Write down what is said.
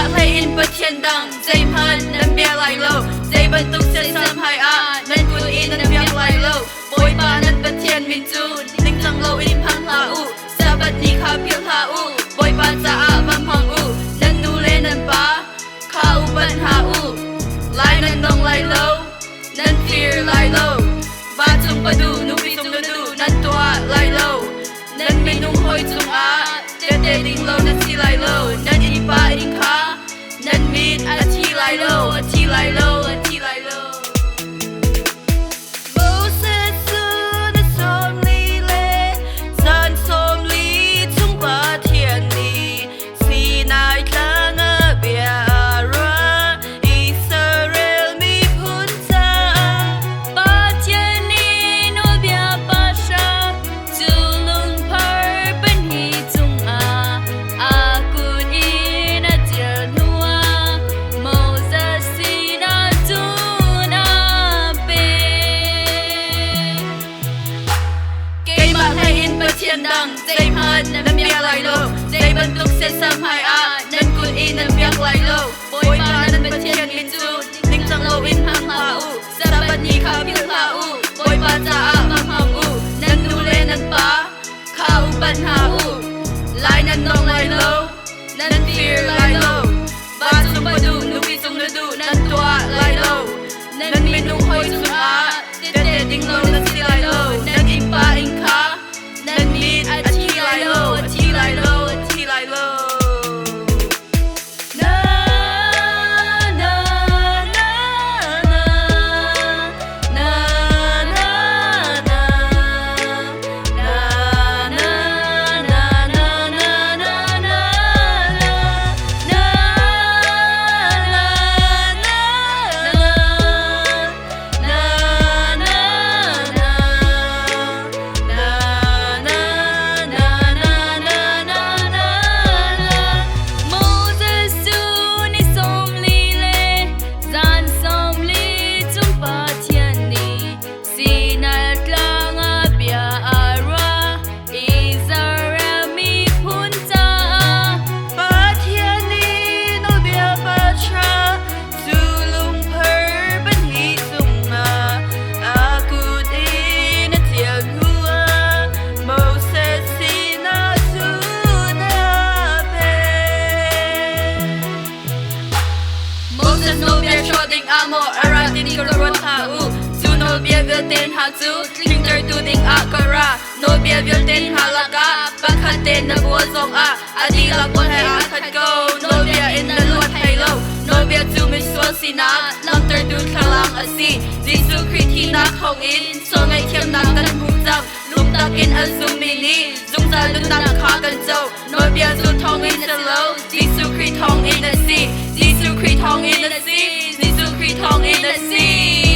bạc hay in bất thiên đăng dây hơn nên bia lại lâu dây bận tục sẽ xâm hại nên quân in nên bia lại lâu bối ba nên bất thiên min chu linh lăng lâu in phăng hạ u sa bật ni khá phiêu hạ u bối ba sa văn phăng u nên nu lên nên ba khá u bận hạ u lại nên đông lại lâu nên fear lại lâu ba chung ba du nu vi chung du nên tua lại lâu nên mình nung hôi chung để đinh lâu nên chi lại lâu nên in ba in khá nên mình chi lại lâu chi lại lâu chi lại lâu đăng dây hơn nên bia lại lâu dây bận tục sẽ xâm hại nên quân in nên bia lại lâu bối ba nên bất thiên min chu linh lăng lâu in phăng hạ u sa bật ni khá phiêu hạ u bối ba sa văn phăng u nên nu lên nên ba khá u bận hạ u lại nên đông lại lâu nên fear lại lâu ba chung ba du nu vi chung du nên tua lại lâu nên mình nung hôi chung để đinh lâu nên chi lại lâu nên in ba in khá nên mình chi lại lâu chi lại lâu chi lại lâu Nawbia cho ding amo aratin korot ha u su Nawbia vil ten ha chu klinger tu ding kara Nawbia vil ten halaka bakhat ten na bua zong adi la kon hai khat go Nawbia in the lot hai lo Nawbia tu mi so sina lam ter tu khalang asi Jisu kriti na khong in so ngai thiam na tan hu jang lum tak in azum mini zung za lu tak kha kan zo Nawbia zu thong in the low Jisu krit thong in the sea Jisu krit thong in the sea Jisu krit thong in the sea